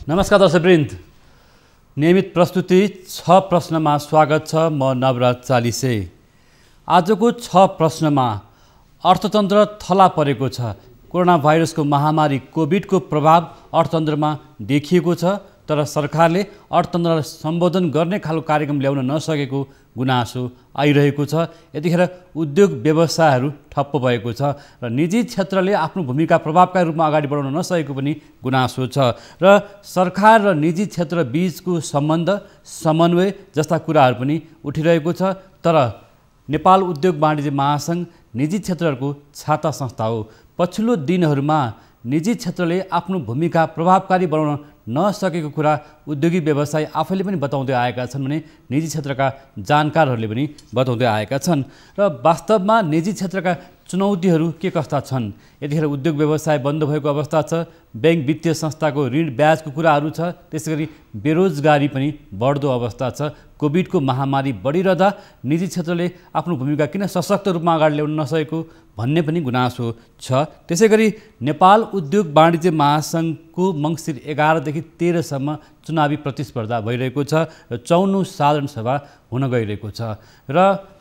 नमस्कार दर्शकवृन्द, नियमित प्रस्तुति 6 प्रश्नमा स्वागत छ। म नवराज चालिसे। आजको 6 प्रश्नमा अर्थतन्त्र थला परेको छ। कोरोना भाइरसको महामारी कोभिडको प्रभाव अर्थतन्त्रमा देखिएको छ, तर सरकारले अर्थतन्त्रलाई सम्बोधन गर्ने खालको कार्यक्रम ल्याउन नसकेको गुनासो आइरहेको छ। यतिखेर उद्योग व्यवसायहरू ठप्प भएको छ र निजी क्षेत्रले आफ्नो भूमिका प्रभावकारी रूपमा अगाडि बढाउन नसकेको पनि गुनासो छ र सरकार र निजी क्षेत्र बीचको सम्बन्ध समन्वय जस्ता कुराहरू पनि उठिरहेको छ। तर नेपाल उद्योग वाणिज्य महासङ्घ निजी क्षेत्रहरूको छाता संस्था हो। पछिल्लो दिनहरूमा निजी क्षेत्रले आफ्नो भूमिका प्रभावकारी बनाउन नसकेको कुरा उद्योगिक व्यवसायी आफैले पनि बताउँदै आएका छन् भने निजी क्षेत्रका जानकारहरूले पनि बताउँदै आएका छन्। र वास्तवमा निजी क्षेत्रका चुनौतीहरू के कस्ता छन्? यतिखेर उद्योग व्यवसाय बन्द भएको अवस्था छ, बैंक वित्तीय संस्थाको ऋण ब्याजको कुराहरू छ, त्यसैगरी बेरोजगारी पनि बढ्दो अवस्था छ। कोभिडको महामारी बढिरहँदा निजी क्षेत्रले आफ्नो भूमिका किन सशक्त रूपमा अगाडि ल्याउन नसकेको भन्ने पनि गुनासो छ। त्यसैगरी नेपाल उद्योग वाणिज्य महासङ्घको मङ्सिर 11 देखि 13 सम्म चुनावी प्रतिस्पर्धा भइरहेको छ र 54औं साधारण सभा हुन गइरहेको छ र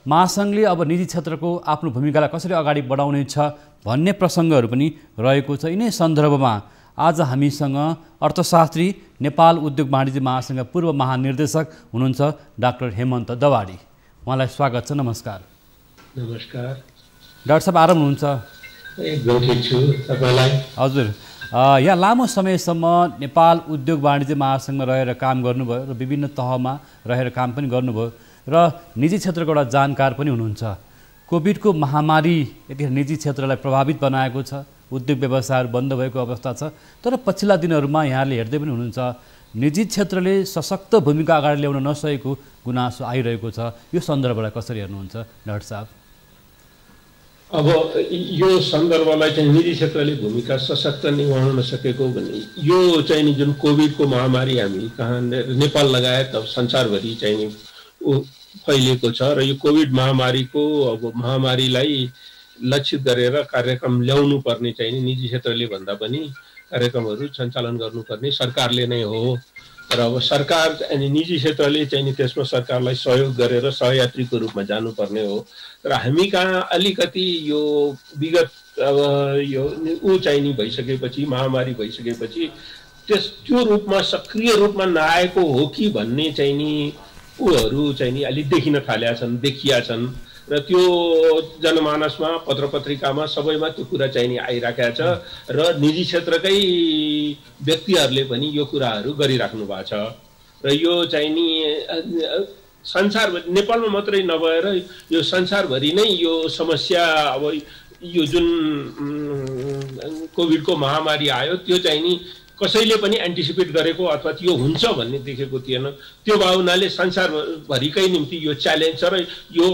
महासङ्घले अब निजी क्षेत्रको आफ्नो भूमिकालाई कसरी अगाडि बढाउने छ भन्ने प्रसङ्गहरू पनि रहेको छ। यिनै सन्दर्भमा आज हामीसँग अर्थशास्त्री, नेपाल उद्योग वाणिज्य महासङ्घका पूर्व महानिर्देशक हुनुहुन्छ डाक्टर हेमन्त दवाडी। उहाँलाई स्वागत छ। नमस्कार। नमस्कार डाक्टर साहब, आराम हुनुहुन्छ? एकदम ठिक छु। तपाईलाई? हजुर, यहाँ लामो समयसम्म नेपाल उद्योग वाणिज्य महासङ्घमा रहेर काम गर्नुभयो र विभिन्न तहमा रहेर काम पनि गर्नुभयो र निजी क्षेत्रको एउटा जानकार पनि हुनुहुन्छ। कोभिडको महामारी यतिखेर निजी क्षेत्रलाई प्रभावित बनाएको छ, उद्योग व्यवसायहरू बन्द भएको अवस्था छ। तर पछिल्ला दिनहरूमा यहाँले हेर्दै पनि हुनुहुन्छ निजी क्षेत्रले सशक्त भूमिका अगाडि ल्याउन नसकेको गुनासो आइरहेको छ। यो सन्दर्भलाई कसरी हेर्नुहुन्छ डाक्टर साहब? अब यो सन्दर्भलाई चाहिँ निजी क्षेत्रले भूमिका सशक्त निभाउन नसकेको भन्ने यो चाहिँ नि जुन कोभिडको महामारी हामी कहाँ नेपाल लगायत अब संसारभरि चाहिँ नि फैलिएको छ र यो कोभिड महामारीको अब महामारीलाई लक्षित गरेर कार्यक्रम ल्याउनु पर्ने चाहिँ नि निजी क्षेत्रले भन्दा पनि कार्यक्रमहरू सञ्चालन गर्नुपर्ने सरकारले नै हो। र अब सरकार अनि निजी क्षेत्रले चाहिँ नि त्यसमा सरकारलाई सहयोग गरेर सहयात्रीको रूपमा जानुपर्ने हो। र हामी कहाँ अलिकति यो विगत अब यो चाहिँ नि भइसकेपछि, महामारी भइसकेपछि त्यो रूपमा सक्रिय रूपमा नआएको हो कि भन्ने चाहिँ नि उहरू चाहिँ नि अलिक देखिन थालेका छन्, देखिया छन् र त्यो जनमानसमा, पत्रपत्रिकामा सबैमा त्यो कुरा चाहिँ नि आइराखेको छ र निजी क्षेत्रकै व्यक्तिहरूले पनि यो कुराहरू गरिराख्नु भएको छ। र यो चाहिँ नि संसारभरि, नेपालमा मात्रै नभएर यो संसारभरि नै यो समस्या, अब यो जुन कोभिडको महामारी आयो त्यो चाहिँ नि कसैले पनि एन्टिसिपेट गरेको अथवा त्यो हुन्छ भन्ने देखेको थिएन। त्यो भावनाले संसारभरिकै निम्ति यो च्यालेन्ज छ र यो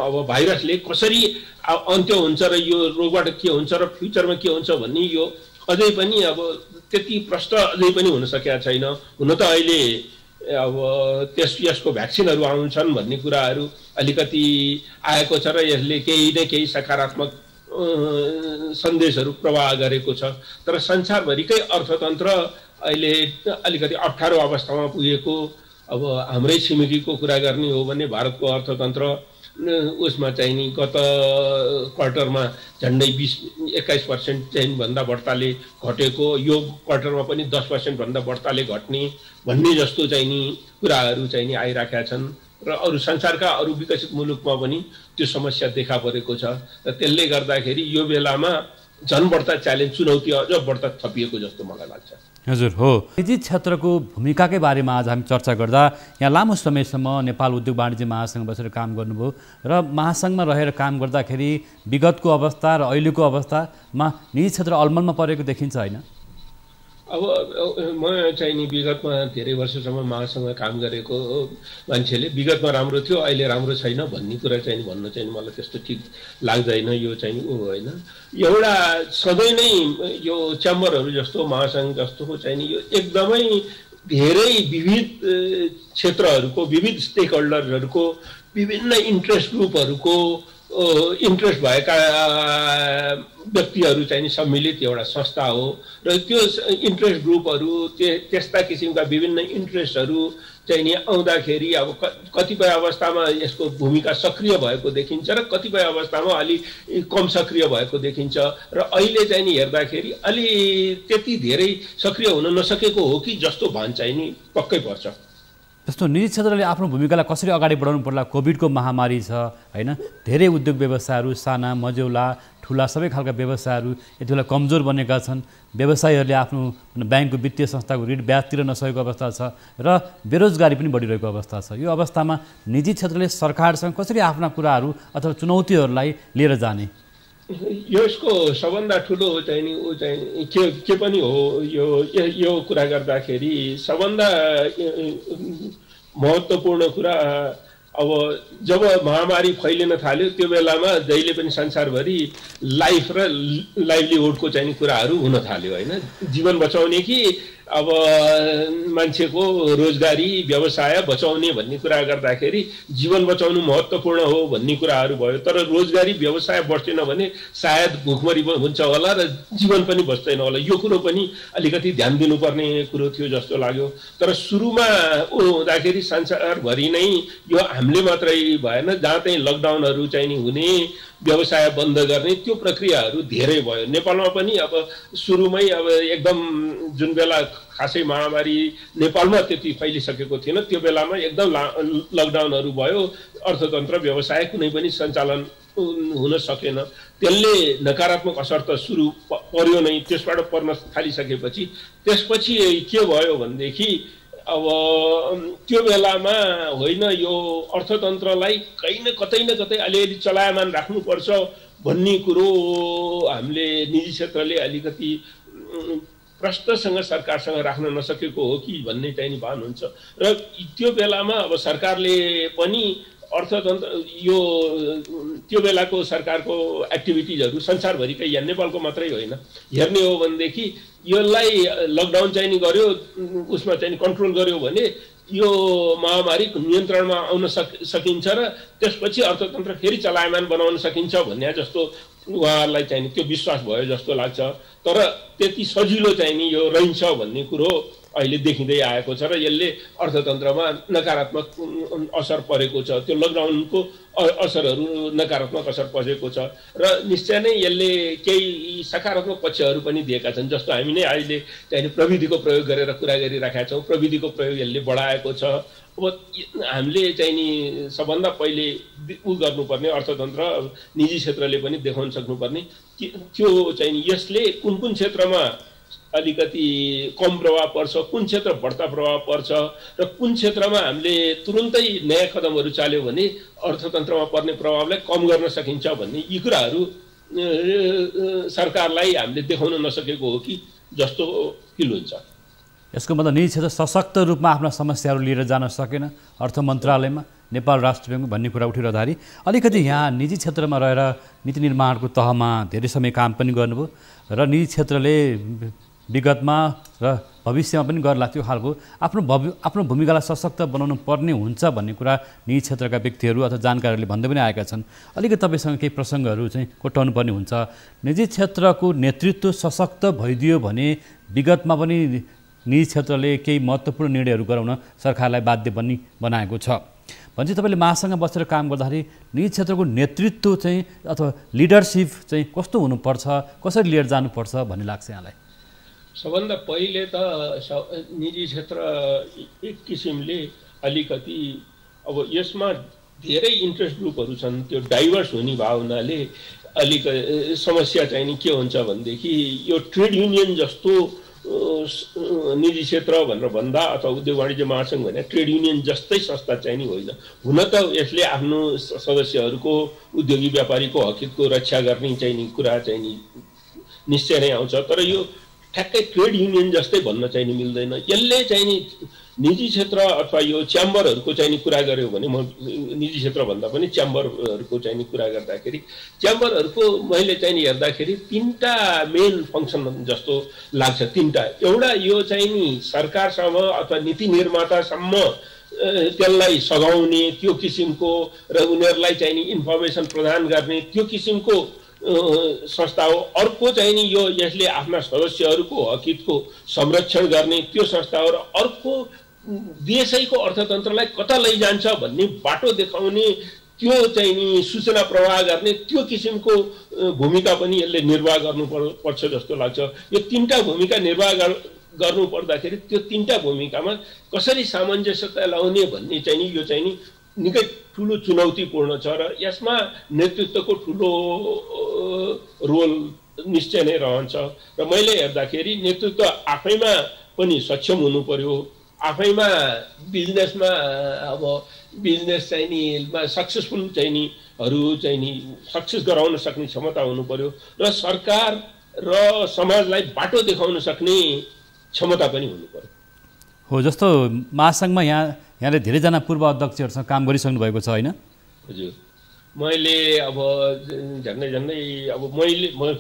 अब भाइरसले कसरी अन्त्य हुन्छ र यो रोगबाट के हुन्छ र फ्युचरमा के हुन्छ भन्ने यो अझै पनि अब त्यति प्रष्ट अझै पनि हुन सकेको छैन। हुन त अहिले अब यसको भ्याक्सिनहरू आउँछन् भन्ने कुराहरू अलिकति आएको छ र यसले केही न केही सकारात्मक सन्देशहरू प्रवाह गरेको छ। तर संसारभरिकै अर्थतन्त्र अहिले अलिकति अप्ठ्यारो अवस्थामा पुगेको। अब हाम्रै छिमेकीको कुरा गर्ने हो भने भारतको अर्थतन्त्र उसमा चाहिँ नि गत क्वार्टरमा झन्डै 20-21% चाहिँ भन्दा बढ्ताले घटेको, यो क्वार्टरमा पनि 10% भन्दा बढ्ताले घट्ने भन्ने जस्तो चाहिँ नि कुराहरू चाहिँ नि आइराखेका छन्। र अरू संसारका अरू विकसित मुलुकमा पनि त्यो समस्या देखा परेको छ। र त्यसले गर्दाखेरि यो बेलामा झन् बढ्ता च्यालेन्ज, चुनौती अझ बढ्ता थपिएको जस्तो मलाई लाग्छ। हजुर, हो। निजी क्षेत्रको भूमिकाकै बारेमा आज हामी चर्चा गर्दा यहाँ लामो समयसम्म नेपाल उद्योग वाणिज्य महासङ्घ बसेर काम गर्नुभयो र महासङ्घमा रहेर काम गर्दाखेरि विगतको अवस्था र अहिलेको अवस्थामा निजी क्षेत्र अलमलमा परेको देखिन्छ, होइन? अब म चाहिँ नि विगतमा धेरै वर्षसम्म महासङ्घमा काम गरेको मान्छेले विगतमा राम्रो थियो, अहिले राम्रो छैन भन्ने कुरा चाहिँ भन्न चाहिँ मलाई त्यस्तो ठिक लाग्दैन। यो चाहिँ होइन, एउटा सधैँ नै यो च्याम्बरहरू जस्तो, महासङ्घ जस्तो चाहिँ नि यो एकदमै धेरै विविध क्षेत्रहरूको, विविध स्टेक होल्डरहरूको, विभिन्न इन्ट्रेस्ट ग्रुपहरूको इन्ट्रेस्ट भएका व्यक्तिहरू चाहिँ नि सम्मिलित एउटा संस्था हो र त्यो इन्ट्रेस्ट ग्रुपहरू त्यस्ता किसिमका विभिन्न इन्ट्रेस्टहरू चाहिँ नि आउँदाखेरि अब कतिपय अवस्थामा यसको भूमिका सक्रिय भएको देखिन्छ र कतिपय अवस्थामा अलि कम सक्रिय भएको देखिन्छ र अहिले चाहिँ नि हेर्दाखेरि अलि त्यति धेरै सक्रिय हुन नसकेको हो कि जस्तो भान चाहिँ नि पक्कै पर्छ। जस्तो निजी क्षेत्रले आफ्नो भूमिकालाई कसरी अगाडि बढाउनु पर्ला, कोभिडको महामारी छ हैन, धेरै उद्योग व्यवसायहरू साना मझौला ठुला सबै खालका व्यवसायहरू यति बेला कमजोर बनेका छन्, व्यवसायीहरूले आफ्नो ब्याङ्कको वित्तीय संस्थाको ऋण ब्याज तिर्न नसकेको अवस्था छ र बेरोजगारी पनि बढिरहेको अवस्था छ। यो अवस्थामा निजी क्षेत्रले सरकारसँग कसरी आफ्ना कुराहरू अथवा चुनौतीहरूलाई लिएर जाने? यसको सबभन्दा ठुलो चाहिँ नि ऊ चाहिँ के पनि हो, यो कुरा गर्दाखेरि सबभन्दा महत्त्वपूर्ण कुरा अब जब महामारी फैलिन थाल्यो त्यो बेलामा जहिले पनि संसारभरि लाइफ र लाइभलीहुडको चाहिँ कुराहरू हुन थाल्यो हैन। जीवन बचाउने कि अब मान्छेको रोजगारी व्यवसाय बचाउने भन्ने कुरा गर्दाखेरि जीवन बचाउनु महत्त्वपूर्ण हो भन्ने कुराहरू भयो, तर रोजगारी व्यवसाय बढ्दैन भने सायद भुखमरी हुन्छ होला र जीवन पनि बच्दैन होला। यो कुरो पनि अलिकति ध्यान दिनुपर्ने कुरो थियो जस्तो लाग्यो। तर सुरुमा हुँदाखेरि संसारभरि नै यो हामीले मात्रै भएन, जहाँ चाहिँ लकडाउनहरू चाहिँ नि हुने, व्यवसाय बन्द गर्ने त्यो प्रक्रियाहरू धेरै भयो। नेपालमा पनि अब सुरुमै अब एकदम जुन बेला खासै महामारी नेपालमा त्यति फैलिसकेको थिएन त्यो बेलामा एकदम लकडाउनहरू भयो, अर्थतन्त्र व्यवसाय कुनै पनि सञ्चालन हुन सकेन। त्यसले नकारात्मक असर त सुरु पर्यो नै, त्यसबाट पर्न थालिसकेपछि त्यसपछि के भयो भनेदेखि अब त्यो बेलामा होइन यो अर्थतन्त्रलाई कहीँ न कतै अलिअलि चलायमान राख्नुपर्छ भन्ने कुरो हामीले निजी क्षेत्रले अलिकति प्रश्नसँग सरकारसँग राख्न नसकेको हो कि भन्ने चाहिँ नि भान हुन्छ। र त्यो बेलामा अब सरकारले पनि अर्थतन्त्र यो त्यो बेलाको सरकारको एक्टिभिटिजहरू संसारभरिकै या नेपालको मात्रै होइन हेर्ने हो भनेदेखि यसलाई लकडाउन चाहिँ नि गर्यो, उसमा चाहिँ कन्ट्रोल गर्यो भने यो महामारी नियन्त्रणमा आउन सकिन्छ र त्यसपछि अर्थतन्त्र फेरि चलायमान बनाउन सकिन्छ भन्ने जस्तो उहाँहरूलाई चाहिँ नि त्यो विश्वास भयो जस्तो लाग्छ। तर त्यति सजिलो चाहिँ नि यो रहन्छ भन्ने कुरो अहिले देखिँदै आएको छ र यसले अर्थतन्त्रमा नकारात्मक असर परेको छ। त्यो लकडाउनको असरहरू नकारात्मक असर परेको छ र निश्चय नै यसले केही सकारात्मक पक्षहरू पनि दिएका छन्। जस्तो हामी नै अहिले चाहिँ प्रविधिको प्रयोग गरेर कुरा गरिराखेका छौँ, प्रविधिको प्रयोग यसले बढाएको छ। अब हामीले चाहिँ नि सबभन्दा पहिले उ गर्नुपर्ने अर्थतन्त्र निजी क्षेत्रले पनि देखाउन सक्नुपर्ने त्यो चाहिँ नि यसले कुन क्षेत्रमा अलिकति कम प्रभाव पर्छ, कुन क्षेत्र बढ्ता प्रभाव पर्छ र कुन क्षेत्रमा हामीले तुरुन्तै नयाँ कदमहरू चाल्यो भने अर्थतन्त्रमा पर्ने प्रभावलाई कम गर्न सकिन्छ भन्ने यी कुराहरू सरकारलाई हामीले देखाउन नसकेको हो कि जस्तो फिल हुन्छ। यसको मतलब निजी क्षेत्र सशक्त रूपमा आफ्ना समस्याहरू लिएर जान सकेन अर्थ मन्त्रालयमा, नेपाल राष्ट्र ब्याङ्क भन्ने कुरा उठिरहँदाखेरि अलिकति यहाँ निजी क्षेत्रमा रहेर नीति निर्माणको तहमा धेरै समय काम पनि गर्नुभयो र निजी क्षेत्रले विगतमा र भविष्यमा पनि गर्ला त्यो खालको आफ्नो भूमिकालाई सशक्त बनाउनु पर्ने हुन्छ भन्ने कुरा निजी क्षेत्रका व्यक्तिहरू अथवा जानकारीहरूले भन्दै पनि आएका छन्। अलिकति तपाईँसँग केही प्रसङ्गहरू चाहिँ कोट्याउनु पर्ने हुन्छ। निजी क्षेत्रको नेतृत्व सशक्त भइदियो भने विगतमा पनि निजी क्षेत्रले केही महत्त्वपूर्ण निर्णयहरू गराउन सरकारलाई बाध्य बनाएको छ भने तपाईँले महासँग बसेर काम गर्दाखेरि निजी क्षेत्रको नेतृत्व चाहिँ अथवा लिडरसिप चाहिँ कस्तो हुनुपर्छ, कसरी लिएर जानुपर्छ भन्ने लाग्छ यहाँलाई? सबभन्दा पहिले त निजी क्षेत्र एक किसिमले अलिकति अब यसमा धेरै इन्ट्रेस्ट ग्रुपहरू छन्, त्यो डाइभर्स हुने भावनाले अलिक समस्या चाहिँ नि के हुन्छ भनेदेखि यो ट्रेड युनियन जस्तो निजी क्षेत्र भनेर भन्दा अथवा उद्योग वाणिज्य महासङ्घ भने ट्रेड युनियन जस्तै संस्था चाहिँ नि होइन। हुन त यसले आफ्नो सदस्यहरूको उद्योगी व्यापारीको हकितको रक्षा गर्ने चाहिँ नि कुरा चाहिँ नि निश्चय नै आउँछ, तर यो ठ्याक्कै ट्रेड युनियन जस्तै भन्न चाहिँ नि मिल्दैन। यसले चाहिँ नि निजी क्षेत्र अथवा यो च्याम्बरहरूको चाहिँ नि कुरा गर्यो भने म निजी क्षेत्र भन्दा पनि च्याम्बरहरूको चाहिँ नि कुरा गर्दाखेरि च्याम्बरहरूको मैले चाहिँ नि हेर्दाखेरि तीनटा मेन फङ्सन जस्तो लाग्छ। तीनटा, एउटा यो चाहिँ नि सरकारसम्म अथवा नीति निर्मातासम्म त्यसलाई सघाउने त्यो किसिमको र उनीहरूलाई चाहिँ नि इन्फर्मेसन प्रदान गर्ने त्यो किसिमको संस्था हो। अर्को चाहिँ नि यो यसले आफ्ना सदस्यहरूको हकितको संरक्षण गर्ने त्यो संस्था हो। र अर्को देशैको अर्थतन्त्रलाई कता लैजान्छ भन्ने बाटो देखाउने त्यो चाहिँ नि सूचना प्रवाह गर्ने त्यो किसिमको भूमिका पनि यसले निर्वाह गर्नुपर्छ जस्तो लाग्छ। यो तीनटा भूमिका निर्वाह गर्नु पर्दाखेरि त्यो तीनटा भूमिकामा कसरी सामञ्जस्यता ल्याउने भन्ने चाहिँ नि यो चाहिँ नि निकै ठुलो चुनौतीपूर्ण छ र यसमा नेतृत्वको ठुलो रोल निश्चय नै रहन्छ। र मैले हेर्दाखेरि नेतृत्व आफैमा पनि सक्षम हुनु पर्यो, आफैमा बिजनेसमा अब बिजनेस चाहिँ नि सक्सेसफुल चाहिँ नि सक्सेस गराउन सक्ने क्षमता हुनु पर्यो र सरकार र समाजलाई बाटो देखाउन सक्ने क्षमता पनि हुनु पर्यो। हो, जस्तो महासङ्घमा यहाँले धेरैजना पूर्व अध्यक्षहरूसँग काम गरिसक्नु भएको छ होइन? हजुर, मैले अब झन्डै अब म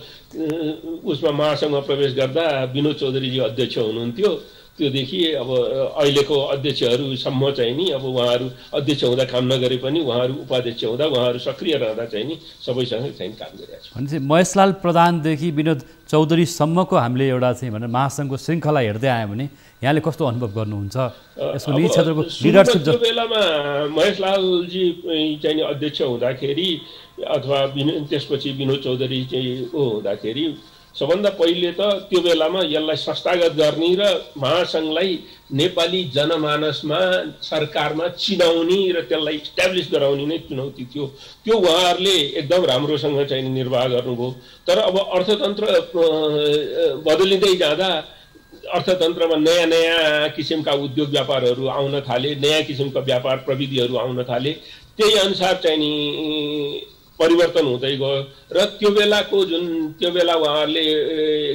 उसमा महासङ्घमा प्रवेश गर्दा विनोद चौधरीजी अध्यक्ष हुनुहुन्थ्यो। त्योदेखि अब अहिलेको अध्यक्षहरूसम्म चाहिँ नि अब उहाँहरू अध्यक्ष हुँदा काम नगरे पनि उहाँहरू उपाध्यक्ष हुँदा उहाँहरू सक्रिय रहँदा चाहिँ नि सबैसँग चाहिँ काम गरिरहेको छ। भनेपछि महेशलाल प्रधानदेखि विनोद चौधरीसम्मको हामीले एउटा चाहिँ भनेर महासङ्घको श्रृङ्खला हेर्दै आयो भने यहाँले कस्तो अनुभव गर्नुहुन्छ यसको निजी क्षेत्रको लिडरसिप? त्यो बेलामा महेशलालजी चाहिँ अध्यक्ष हुँदाखेरि अथवा त्यसपछि विनोद चौधरी चाहिँ हुँदाखेरि सबभन्दा पहिले त त्यो बेलामा यसलाई संस्थागत गर्ने र महासङ्घलाई नेपाली जनमानसमा सरकारमा चिनाउने र त्यसलाई इस्ट्याब्लिस गराउने नै चुनौती थियो। त्यो उहाँहरूले एकदम राम्रोसँग चाहिँ निर्वाह गर्नुभयो। तर अब अर्थतन्त्र बदलिँदै जाँदा अर्थतन्त्रमा नयाँ नयाँ किसिमका उद्योग व्यापारहरू आउन थाले, नयाँ किसिमका व्यापार प्रविधिहरू आउन थाले, त्यही अनुसार चाहिँ नि परिवर्तन हुँदै गयो। र त्यो बेला उहाँहरूले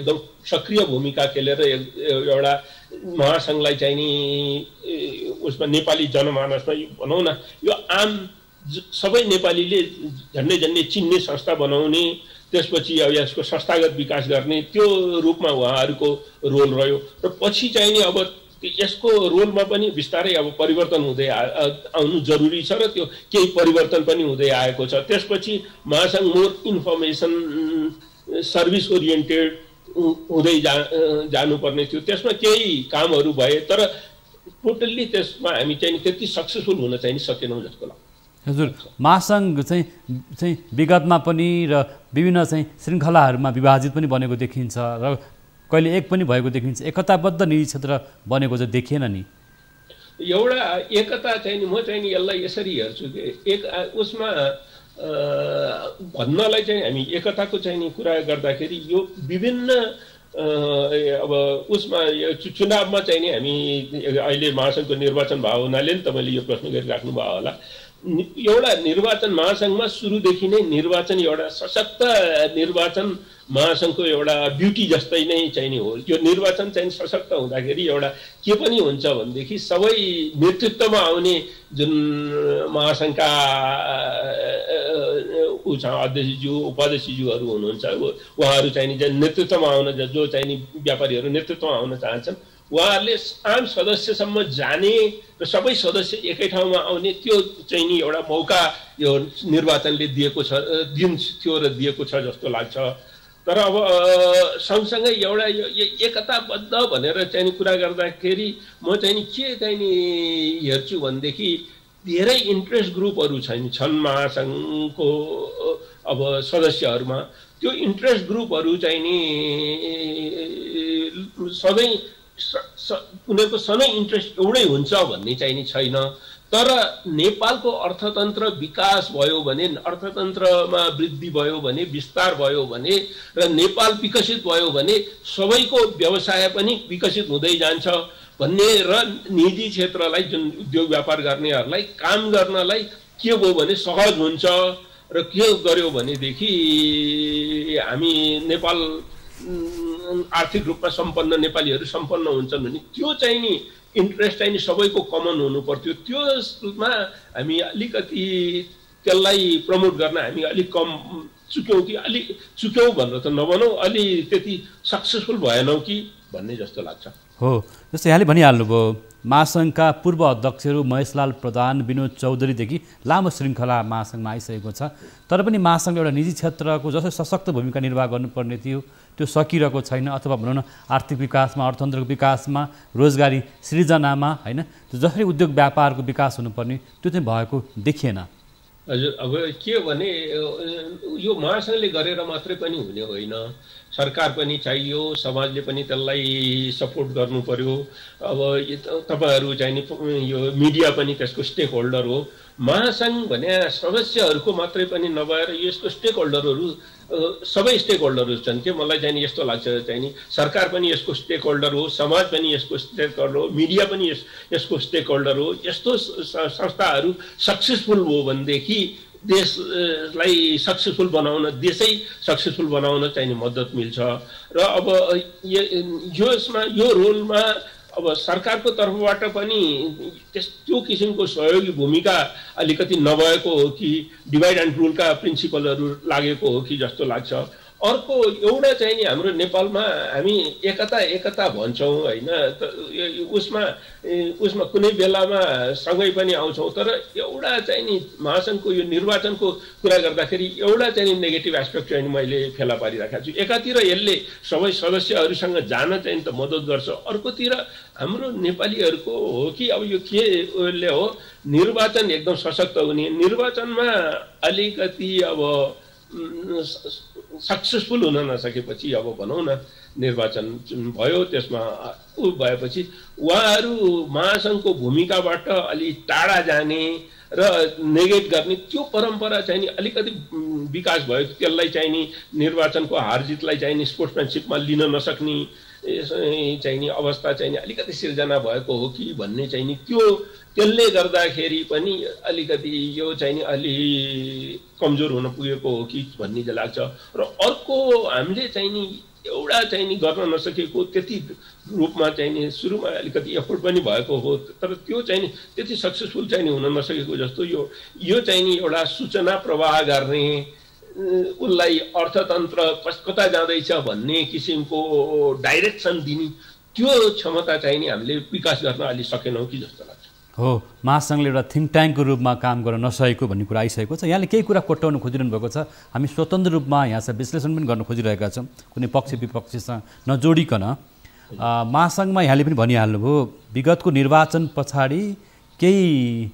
एकदम सक्रिय भूमिका खेलेर एउटा महासङ्घलाई चाहिँ नि उसमा नेपाली जनमानसमा भनौँ न यो आम सबै नेपालीले झन्डै चिन्ने संस्था बनाउने, त्यसपछि अब यसको संस्थागत विकास गर्ने त्यो रूपमा उहाँहरूको रोल रह्यो। र पछि चाहिँ नि अब यसको रोलमा पनि बिस्तारै अब परिवर्तन हुँदै आउनु जरुरी छ र त्यो केही परिवर्तन पनि हुँदै आएको छ। त्यसपछि महासङ्घ मोर इन्फर्मेसन सर्भिस ओरिएन्टेड हुँदै जानुपर्ने थियो। त्यसमा केही कामहरू भए तर टोटल्ली त्यसमा हामी चाहिँ त्यति सक्सेसफुल हुन चाहिँ सकेनौँ जस्तो लाग्छ। हजुर, महासङ्घ चाहिँ विगतमा पनि र विभिन्न चाहिँ श्रृङ्खलाहरूमा विभाजित पनि बनेको देखिन्छ र कहिले एक पनि भएको देखिन्छ। एकताबद्ध निजी क्षेत्र बनेको चाहिँ देखिएन नि। एउटा एकता चाहिँ नि म चाहिँ नि यसलाई यसरी हेर्छु कि उसमा भन्नलाई चाहिँ हामी एकताको चाहिँ नि कुरा गर्दाखेरि यो विभिन्न अब उसमा चुनावमा चाहिँ नि हामी अहिले महासङ्घको निर्वाचन भएको हुनाले नि तपाईँले यो प्रश्न गरिराख्नु भयो होला। एउटा निर्वाचन महासङ्घमा सुरुदेखि नै निर्वाचन एउटा सशक्त निर्वाचन महासङ्घको एउटा ब्युटी जस्तै नै चाहिँ नि हो। यो निर्वाचन चाहिँ सशक्त हुँदाखेरि एउटा के पनि हुन्छ भनेदेखि सबै नेतृत्वमा आउने जुन महासङ्घका अध्यक्षज्यू उपाध्यक्षज्यूहरू हुनुहुन्छ उहाँहरू चाहिँ नि नेतृत्वमा आउन जो चाहिँ नि व्यापारीहरू नेतृत्वमा आउन चाहन्छन् उहाँहरूले आम सदस्यसम्म जाने र सबै सदस्य एकै ठाउँमा आउने त्यो चाहिँ नि एउटा मौका यो निर्वाचनले दिएको छ जस्तो लाग्छ। तर अब सँगसँगै एउटा यो एकताबद्ध भनेर चाहिँ कुरा गर्दाखेरि म चाहिँ नि के चाहिँ नि हेर्छु भनेदेखि धेरै इन्ट्रेस्ट ग्रुपहरू छन् महासङ्घको अब सदस्यहरूमा। त्यो इन्ट्रेस्ट ग्रुपहरू चाहिँ नि सधैँ उनीहरूको सधैँ इन्ट्रेस्ट एउटै हुन्छ भन्ने चाहिँ नि छैन। तर नेपालको अर्थतन्त्र विकास भयो भने, अर्थतन्त्रमा वृद्धि भयो भने, विस्तार भयो भने र नेपाल विकसित भयो भने सबैको व्यवसाय पनि विकसित हुँदै जान्छ भन्ने र निजी क्षेत्रलाई जुन उद्योग व्यापार गर्नेहरूलाई काम गर्नलाई के भयो भने सहज हुन्छ र के गर्यो भनेदेखि हामी नेपाल आर्थिक रूपमा सम्पन्न नेपालीहरू सम्पन्न हुन्छन् भने त्यो चाहिँ नि इन्ट्रेस्ट चाहिँ नि सबैको कमन हुनु पर्थ्यो। त्यसमा हामी अलिकति त्यसलाई प्रमोट गर्न हामी अलिक कम चुक्यौँ कि अलिक चुक्यौँ भनेर त नभनौँ, अलि त्यति सक्सेसफुल भएनौँ कि भन्ने जस्तो लाग्छ। हो, जस्तै यहाँले भनिहाल्नुभयो महासङ्घका पूर्व अध्यक्षहरू महेशलाल प्रधान, विनोद चौधरीदेखि लामो श्रृङ्खला महासङ्घमा आइसकेको छ। तर पनि महासङ्घ एउटा निजी क्षेत्रको जसरी सशक्त भूमिका निर्वाह गर्नुपर्ने थियो त्यो सकिरहेको छैन, अथवा भनौँ न आर्थिक विकासमा, अर्थतन्त्रको विकासमा, रोजगारी सृजनामा, होइन, जसरी उद्योग व्यापारको विकास हुनुपर्ने त्यो चाहिँ भएको देखिएन। हजुर, अब के भने यो महासङ्घले गरेर मात्रै पनि हुने होइन, सरकार पनि चाहियो, समाजले पनि त्यसलाई सपोर्ट गर्नु पर्यो। अब तपाईँहरू चाहिँ नि यो मिडिया पनि त्यसको स्टेक होल्डर हो। महासङ्घ भने सदस्यहरूको मात्रै पनि नभएर यसको स्टेक होल्डरहरू सबै स्टेक होल्डरहरू छन् के मलाई चाहिँ यस्तो लाग्छ चाहिँ नि सरकार पनि यसको स्टेक होल्डर हो, समाज पनि यसको स्टेक होल्डर हो, मिडिया पनि यसको स्टेक होल्डर हो। यस्तो संस्थाहरू सक्सेसफुल हो भनेदेखि देशलाई सक्सेसफुल बनाउन, देशै सक्सेसफुल बनाउन चाहिँ मद्दत मिल्छ। र अब यसमा यो रोलमा अब सरकारको तर्फबाट पनि त्यो किसिमको सहयोगी भूमिका अलिकति नभएको हो कि डिभाइड एन्ड रुलका प्रिन्सिपलहरू लागेको हो कि जस्तो लाग्छ। अर्को एउटा चाहिँ नि हाम्रो नेपालमा हामी एकता भन्छौँ होइन, उसमा कुनै बेलामा सँगै पनि आउँछौँ, तर एउटा चाहिँ नि महासङ्घको यो निर्वाचनको कुरा गर्दाखेरि एउटा चाहिँ नि नेगेटिभ एस्पेक्ट चाहिँ मैले फेला पारिराखेको छु। एकातिर यसले सबै सदस्यहरूसँग जान चाहिँ त मद्दत गर्छ, अर्कोतिर हाम्रो नेपालीहरूको हो कि अब यो केले हो निर्वाचन एकदम सशक्त हुने, निर्वाचनमा अलिकति अब सक्सेसफुल हुन नसकेपछि अब भनौँ न निर्वाचन भयो, त्यसमा भएपछि उहाँहरू महासङ्घको भूमिकाबाट अलि टाढा जाने र नेगेट गर्ने त्यो परम्परा चाहिँ नि अलिकति विकास भयो। त्यसलाई चाहिँ नि निर्वाचनको हार जितलाई चाहिँ नि स्पोर्ट्सम्यानसिपमा लिन नसक्ने चाहिँ नि अवस्था चाहिँ नि अलिकति सिर्जना भएको हो कि भन्ने चाहिँ नि त्यसले गर्दाखेरि पनि अलिकति यो चाहिँ नि अलि कमजोर हुन पुगेको हो कि भन्ने चाहिँ लाग्छ। र अर्को हामीले चाहिँ नि एउटा चाहिँ नि गर्न नसकेको त्यति रूपमा चाहिँ नि सुरुमा अलिकति एफोर्ट पनि भएको हो, तर त्यो चाहिँ नि त्यति सक्सेसफुल चाहिँ नि हुन नसकेको जस्तो यो चाहिँ नि एउटा सूचना प्रवाह गर्ने, उसलाई अर्थतन्त्र कता जाँदैछ भन्ने किसिमको डाइरेक्सन दिने त्यो क्षमता चाहिँ नि हामीले विकास गर्न अलि सकेनौँ कि जस्तो लाग्छ। हो, महासङ्घले एउटा थिङ्क ट्याङ्कको रूपमा काम गर्न नसकेको भन्ने कुरा आइसकेको छ। यहाँले केही कुरा कोट्याउनु खोजिरहनु भएको छ, हामी स्वतन्त्र रूपमा यहाँसँग विश्लेषण पनि गर्न खोजिरहेका छौँ, कुनै पक्ष विपक्षसँग नजोडिकन। महासङ्घमा यहाँले पनि भनिहाल्नुभयो विगतको निर्वाचन पछाडि केही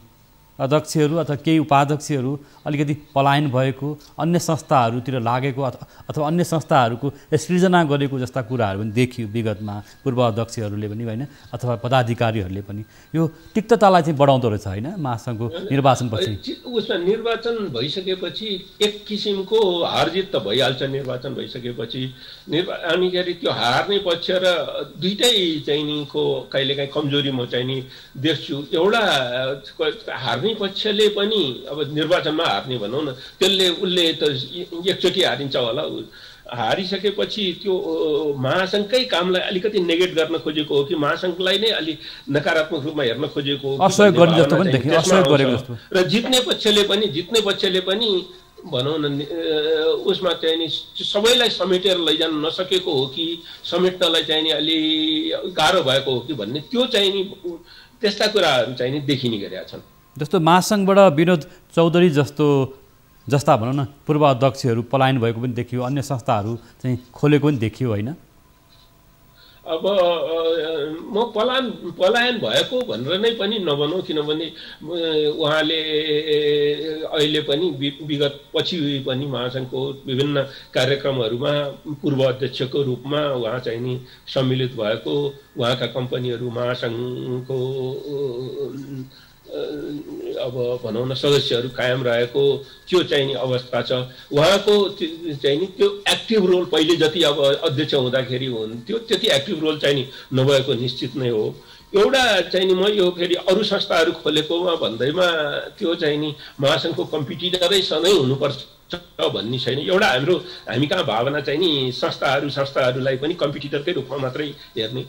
अध्यक्षहरू अथवा केही उपाध्यक्षहरू अलिकति पलायन भएको, अन्य संस्थाहरूतिर लागेको अथवा अन्य संस्थाहरूको सृजना गरेको जस्ता कुराहरू पनि देखियो विगतमा पूर्व अध्यक्षहरूले पनि, होइन, अथवा पदाधिकारीहरूले पनि। यो तिक्ततालाई चाहिँ बढाउँदो रहेछ, होइन, महासङ्घको निर्वाचनपछि। उसमा निर्वाचन भइसकेपछि एक किसिमको हारजित त भइहाल्छ। निर्वाचन भइसकेपछि अनि त्यो हार्ने पक्ष र दुइटै चाहिँ निको कहिलेकाहीँ कमजोरी म चाहिँ नि देख्छु। एउटा हार्ने पक्षले पनि अब निर्वाचनमा हार्ने भनौँ न, उसले त एकचोटि हारिन्छ होला, हारिसकेपछि त्यो महासङ्घकै कामलाई अलिकति नेगेट गर्न खोजेको हो कि महासङ्घलाई नै अलि नकारात्मक रूपमा हेर्न खोजेको हो र जित्ने पक्षले पनि भनौँ न उसमा चाहिँ नि सबैलाई समेटेर लैजान नसकेको हो कि समेट्नलाई चाहिँ नि अलि गाह्रो भएको हो कि भन्ने त्यो चाहिँ नि त्यस्ता कुराहरू चाहिँ नि देखिने गरेका छन्। जस्तो महासङ्घबाट विनोद चौधरी जस्ता भनौँ न पूर्व अध्यक्षहरू पलायन भएको पनि देखियो, अन्य संस्थाहरू चाहिँ खोलेको पनि देखियो, होइन। अब म पलायन भएको भनेर नै पनि नभनौँ, किनभने उहाँले अहिले पनि विगत पछि पनि महासङ्घको विभिन्न कार्यक्रमहरूमा पूर्व अध्यक्षको रूपमा उहाँ चाहिँ नि सम्मिलित भएको, उहाँका कम्पनीहरू महासङ्घको अब भनौँ न सदस्यहरू कायम रहेको त्यो चाहिँ नि अवस्था छ। उहाँको चाहिँ नि त्यो एक्टिभ रोल पहिले जति अब अध्यक्ष हुँदाखेरि हुन्थ्यो त्यति एक्टिभ रोल चाहिँ नि नभएको निश्चित नै हो। एउटा चाहिँ नि म यो फेरि अरू संस्थाहरू खोलेकोमा भन्दैमा त्यो चाहिँ नि महासङ्घको कम्पिटिटरै सधैँ हुनुपर्छ भन्ने छैन। एउटा हामी कहाँ भावना चाहिँ नि संस्थाहरूलाई पनि कम्पिटिटरकै रूपमा मात्रै हेर्ने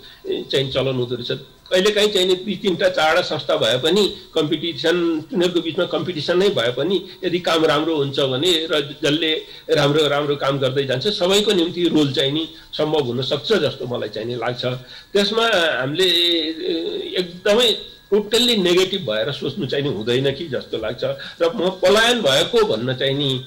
चाहिँ चलन हुँदो रहेछ। कहिलेकाहीँ चाहिँ नि 2-3टा 4टा संस्था भए पनि कम्पिटिसन, तिनीहरूको बिचमा कम्पिटिसन नै भए पनि यदि काम राम्रो हुन्छ भने र जसले राम्रो काम गर्दै जान्छ सबैको निम्ति रोल चाहिँ नि सम्भव हुन सक्छ जस्तो मलाई चाहिँ नि लाग्छ। त्यसमा हामीले एकदमै टोटल्ली नेगेटिभ भएर सोच्नु चाहिँ नि हुँदैन कि जस्तो लाग्छ। र म पलायन भएको भन्न चाहिँ नि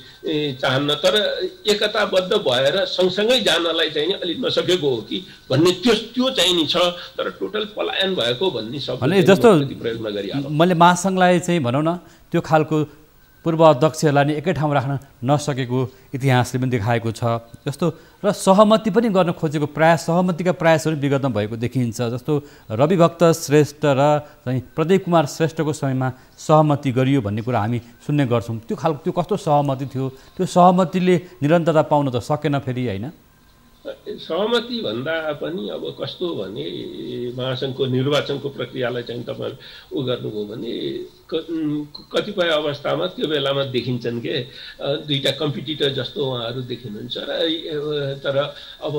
चाहन्न, तर एकताबद्ध भएर सँगसँगै जानलाई चाहिँ नि अलिक नसकेको हो कि भन्ने त्यो चाहिँ नि छ। तर टोटल पलायन भएको भन्ने शब्द जस्तो प्रयोग नगरिहाल्नु। मैले महासङ्घलाई चाहिँ भनौँ न त्यो खालको पूर्व अध्यक्षहरूलाई नि एकै ठाउँमा राख्न नसकेको इतिहासले पनि देखाएको छ जस्तो, र सहमति पनि गर्न खोजेको सहमतिका प्रयासहरू विगतमा भएको देखिन्छ। जस्तो रविभक्त श्रेष्ठ र चाहिँ प्रदीप कुमार श्रेष्ठको समयमा सहमति गरियो भन्ने कुरा हामी सुन्ने गर्छौँ। त्यो कस्तो सहमति थियो? त्यो सहमतिले निरन्तरता पाउन त सकेन फेरि, होइन? सहमति भन्दा पनि अब कस्तो भने महासङ्घको निर्वाचनको प्रक्रियालाई चाहिँ तपाईँ गर्नुभयो भने कतिपय अवस्थामा त्यो बेलामा देखिन्छन् के दुईटा कम्पिटिटर जस्तो उहाँहरू देखिनुहुन्छ। र तर अब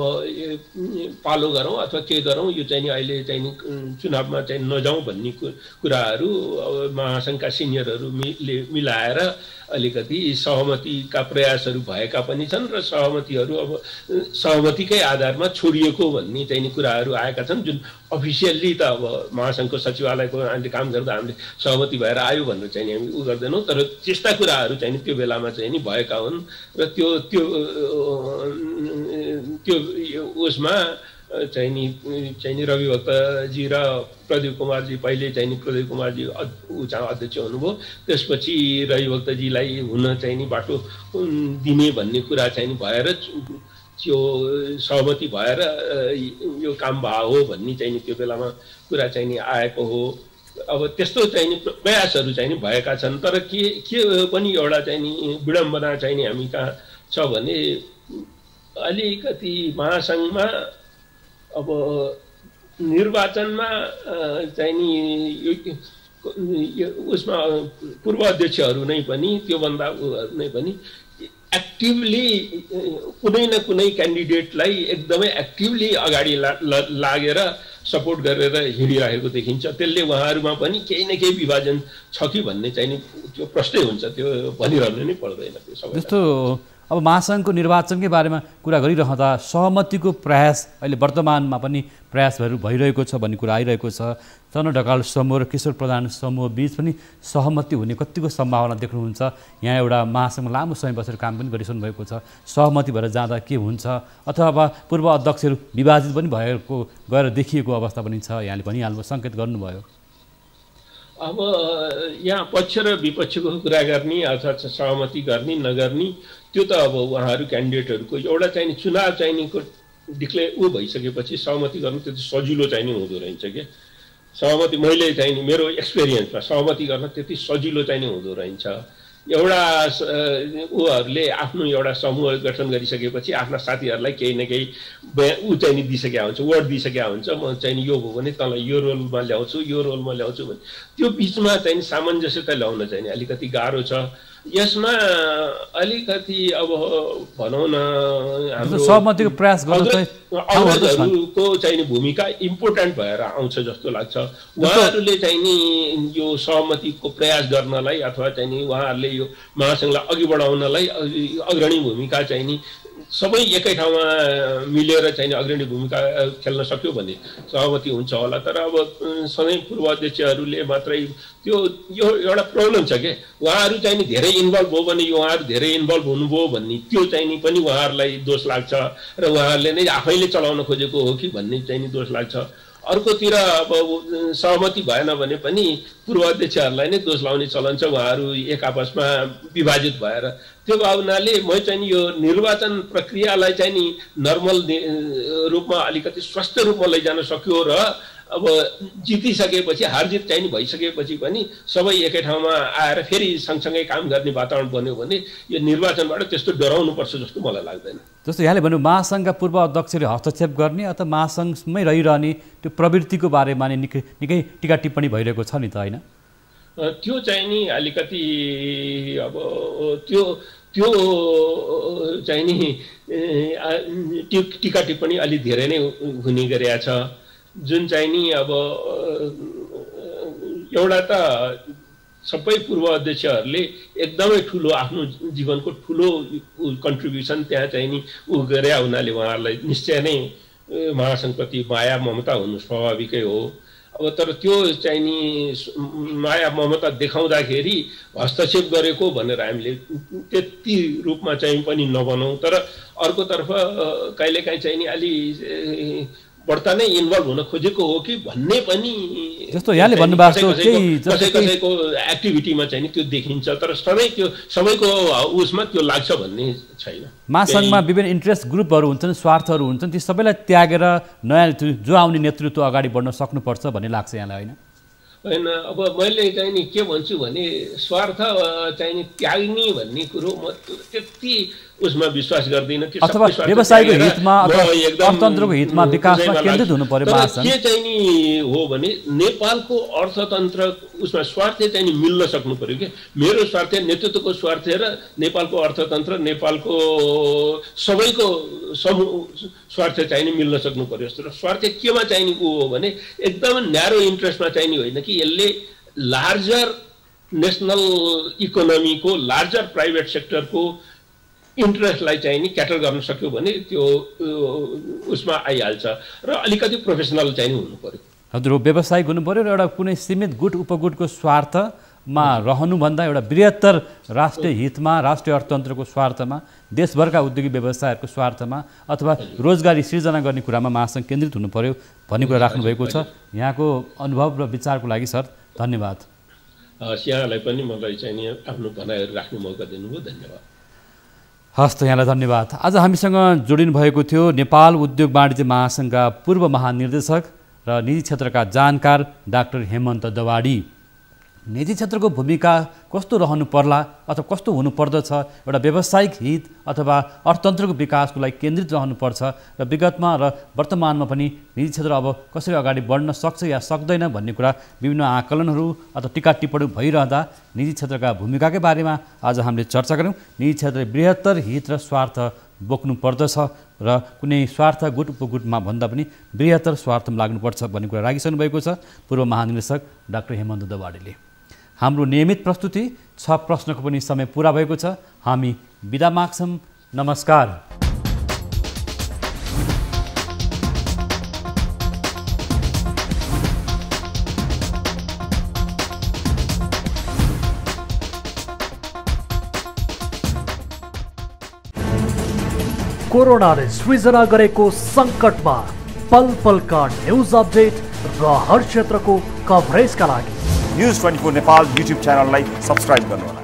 पालो गरौँ अथवा के गरौँ यो चाहिँ अहिले चाहिँ चुनावमा चाहिँ नजाउँ भन्ने कुराहरू अब महासङ्घका सिनियरहरूले मिलाएर अलिकति सहमतिका प्रयासहरू भएका पनि छन् र सहमतिहरू अब सहमतिकै आधारमा छोडिएको भन्ने चाहिँ कुराहरू आएका छन्, जुन अफिसियल्ली त अब महासङ्घको सचिवालयको हामीले काम गर्दा हामीले सहमति भएर आयो भनेर चाहिँ हामी उ गर्दैनौँ। तर त्यस्ता कुराहरू चाहिँ त्यो बेलामा चाहिँ नि भएका हुन् र त्यो उसमा चाहिँ नि रविभक्तजी र प्रदीप कुमारजी पहिले चाहिँ नि प्रदीप कुमारजी अध्यक्ष हुनुभयो, त्यसपछि रविभक्तजीलाई हुन चाहिँ नि बाटो दिने भन्ने कुरा चाहिँ नि भएर त्यो सहमति भएर यो काम भयो हो भन्ने चाहिँ नि त्यो बेलामा कुरा चाहिँ नि आएको हो। अब त्यस्तो चाहिँ नि प्रयासहरू चाहिँ नि भएका छन्। तर के पनि एउटा चाहिँ नि विडम्बना चाहिँ नि हामी कहाँ छ भने अलिकति महासङ्घमा अब निर्वाचनमा चाहिँ नि उसमा पूर्व अध्यक्षहरू नै पनि त्योभन्दा नै पनि एक्टिभली कुनै न कुनै क्यान्डिडेटलाई एकदमै एक्टिभली अगाडि लागेर सपोर्ट गरेर हिँडिरहेको देखिन्छ। त्यसले उहाँहरूमा पनि केही न केही विभाजन छ कि भन्ने चाहिँ नि त्यो प्रश्नै हुन्छ, त्यो भनिरहनु नै पर्दैन। त्यो सबै जस्तो अब महासङ्घको निर्वाचनकै बारेमा कुरा गरिरहँदा सहमतिको प्रयास अहिले वर्तमानमा पनि प्रयासहरू भइरहेको छ भन्ने कुरा आइरहेको छ। चन्द्र ढकाल समूह र किशोर प्रधान समूह बीच पनि सहमति हुने कतिको सम्भावना देख्नुहुन्छ? यहाँ एउटा महासङ्घ लामो समय बसेर काम पनि गरिसक्नु भएको छ, सहमति भएर जाँदा के हुन्छ? अथवा पूर्व अध्यक्षहरू विभाजित पनि भएको गएर देखिएको अवस्था पनि छ, यहाँले भनिहाल्नु सङ्केत गर्नुभयो। अब यहाँ पक्ष र विपक्षको कुरा गर्ने अथवा सहमति गर्ने नगर्ने त्यो त अब उहाँहरू क्यान्डिडेटहरूको एउटा चाहिँ नि चुनाव चाहिँ नि डिक्लेयर भइसकेपछि सहमति गर्नु त्यति सजिलो चाहिँ नि हुँदो रहेछ कि सहमति मैले चाहिँ नि मेरो एक्सपिरियन्समा सहमति गर्न त्यति सजिलो चाहिँ नि हुँदो रहेछ। एउटा उहरूले आफ्नो एउटा समूह गठन गरिसकेपछि आफ्ना साथीहरूलाई केही न केही चाहिँ नि दिइसकेका हुन्छ, वर्ड दिइसकेका हुन्छ, म चाहिँ नि यो हो भने तँलाई यो रोलमा ल्याउँछु, यो रोलमा ल्याउँछु भने त्यो बिचमा चाहिँ नि सामञ्जस्यता ल्याउन चाहिँ अलिकति गाह्रो छ। यसमा अलिकति अब भनौँ न हाम्रो सहमतिको प्रयास अग्रजहरूको चाहिँ नि भूमिका इम्पोर्टेन्ट भएर आउँछ जस्तो लाग्छ। उहाँहरूले चाहिँ नि यो सहमतिको प्रयास गर्नलाई अथवा चाहिँ नि उहाँहरूले यो महासङ्घलाई अघि बढाउनलाई अग्रणी भूमिका चाहिँ नि सबै एकै ठाउँमा मिलेर चाहिँ अग्रणी भूमिका खेल्न सक्यो भने सहमति हुन्छ होला। तर अब सधैँ पूर्व अध्यक्षहरूले मात्रै त्यो यो एउटा प्रब्लम छ के उहाँहरू चाहिँ नि धेरै इन्भल्भ भयो भने उहाँहरू धेरै इन्भल्भ हुनुभयो भन्ने त्यो चाहिँ नि पनि उहाँहरूलाई दोष लाग्छ र उहाँहरूले नै आफैले चलाउन खोजेको हो कि भन्ने चाहिँ नि दोष लाग्छ। अर्कोतिर अब सहमति भएन भने पनि पूर्व अध्यक्षहरूलाई नै दोष लाउने चलन छ, उहाँहरू एक आपसमा विभाजित भएर। त्यो भावनाले म चाहिँ नि यो निर्वाचन प्रक्रियालाई चाहिँ नि नर्मल रूपमा अलिकति स्वस्थ रूपमा लैजान सक्यो र अब जितिसकेपछि हारजित चाहिँ नि भइसकेपछि पनि सबै एकै ठाउँमा आएर फेरि सँगसँगै काम गर्ने वातावरण बन्यो भने यो निर्वाचनबाट त्यस्तो डराउनुपर्छ जस्तो मलाई लाग्दैन। जस्तो यहाँले भन्नु महासङ्घका पूर्व अध्यक्षले हस्तक्षेप गर्ने अथवा महासङ्घमै रहिरहने त्यो प्रवृत्तिको बारेमा निकै टिका टिप्पणी भइरहेको छ नि त, होइन? त्यो चाहिँ नि अलिकति अब त्यो त्यो चाहिँ नि टीका टिप्पणी अलि धेरै नै हुने गरेको छ, जुन चाहिँ नि अब एउटा त सबै पूर्व अध्यक्षहरूले एकदमै ठुलो आफ्नो जीवनको ठुलो कन्ट्रिब्युसन त्यहाँ चाहिँ नि गरे हुनाले उहाँहरूलाई निश्चय नै महासङ्घप्रति माया ममता हुनु स्वाभाविकै हो। अब तर त्यो चाहिँ नि माया ममता देखाउँदाखेरि हस्तक्षेप गरेको भनेर हामीले त्यति रूपमा चाहिँ पनि नबनाउँ। तर अर्कोतर्फ कहिलेकाहीँ चाहिँ नि अलि बढ्ता नै इन्भल्भ हुन खोजेको हो कि भन्ने पनि जस्तो यहाँले भन्नुभएको कसैको एक्टिभिटीमा चाहिँ नि त्यो देखिन्छ, तर सबै त्यो सबैको उसमा त्यो लाग्छ भन्ने छैन। महासङ्घमा विभिन्न इन्ट्रेस्ट ग्रुपहरू हुन्छन्, स्वार्थहरू हुन्छन्, ती सबैलाई त्यागेर नयाँ जो आउने नेतृत्व अगाडि बढ्न सक्नुपर्छ भन्ने लाग्छ यहाँलाई, होइन? होइन, अब मैले चाहिँ नि के भन्छु भने स्वार्थ चाहिँ नि त्याग्ने भन्ने कुरो म त्यति उसमा विश्वास गर्दिनँ कि अथवा व्यवसायको हितमा अथवा अर्थतन्त्रको हितमा विकासमा केन्द्रित हुनु पर्यो। के चाहिँ नि हो भने नेपालको अर्थतन्त्र उसमा स्वार्थ चाहिँ नि मिल्न सक्नु पर्यो कि मेरो स्वार्थ, नेतृत्वको स्वार्थ र नेपालको अर्थतन्त्र, नेपालको सबैको समूह स्वार्थ चाहिँ नि मिल्न सक्नु पर्यो। जस्तो स्वार्थ केमा चाहिँ नि हो भने एकदम न्यारो इन्ट्रेस्टमा चाहिँ नि होइन कि यसले लार्जर नेसनल इकोनोमीको, लार्जर प्राइभेट सेक्टरको इन्ट्रेस्टलाई चाहिँ नि क्याटर गर्न सक्यो भने त्यो उसमा आइहाल्छ र अलिकति प्रोफेसनल चाहिँ नि हुनु पर्यो। हजुर, व्यवसायिक हुनु पर्यो र एउटा कुनै सीमित गुट उपगुटको स्वार्थमा रहनुभन्दा एउटा बृहत्तर राष्ट्रिय हितमा, राष्ट्रिय अर्थतन्त्रको स्वार्थमा, देशभरका उद्योगी व्यवसायहरूको स्वार्थमा अथवा रोजगारी सिर्जना गर्ने कुरामा महासङ्घ केन्द्रित हुनु पर्यो भन्ने कुरा राख्नुभएको छ। यहाँको अनुभव र विचारको लागि सर धन्यवाद। यहाँलाई पनि मलाई चाहिँ नि आफ्नो भनाइहरू राख्ने मौका दिनुभयो, धन्यवाद। हस् त, यहाँलाई धन्यवाद। आज हामीसँग जोडिनु भएको थियो नेपाल उद्योग वाणिज्य महासङ्घका पूर्व महानिर्देशक र निजी क्षेत्रका जानकार डाक्टर हेमन्त दवाडी। निजी क्षेत्रको भूमिका कस्तो रहनु पर्ला अथवा कस्तो हुनुपर्दछ, एउटा व्यावसायिक हित अथवा अर्थतन्त्रको विकासको लागि केन्द्रित रहनुपर्छ र विगतमा र वर्तमानमा पनि निजी क्षेत्र अब कसरी अगाडि बढ्न सक्छ या सक्दैन भन्ने कुरा विभिन्न आकलनहरू अथवा टिका टिप्पणी भइरहँदा निजी क्षेत्रका भूमिकाकै बारेमा आज हामीले चर्चा गऱ्यौँ। निजी क्षेत्रले बृहत्तर हित र स्वार्थ बोक्नु पर्दछ र कुनै स्वार्थ गुट उपगुटमा भन्दा पनि बृहत्तर स्वार्थमा लाग्नुपर्छ भन्ने कुरा राखिसक्नु भएको छ पूर्व महानिर्देशक डाक्टर हेमन्त दवाडीले। हाम्रो नियमित प्रस्तुति 6 प्रश्नको पनि समय पुरा भएको छ। हामी बिदा माग्छौँ। नमस्कार। कोरोनाले सृजना गरेको सङ्कटमा पल पलका न्युज अपडेट र हर क्षेत्रको कभरेजका लागि न्युज 24 नेपाल युट्युब च्यानललाई सब्स्क्राइब गर्नुहोला।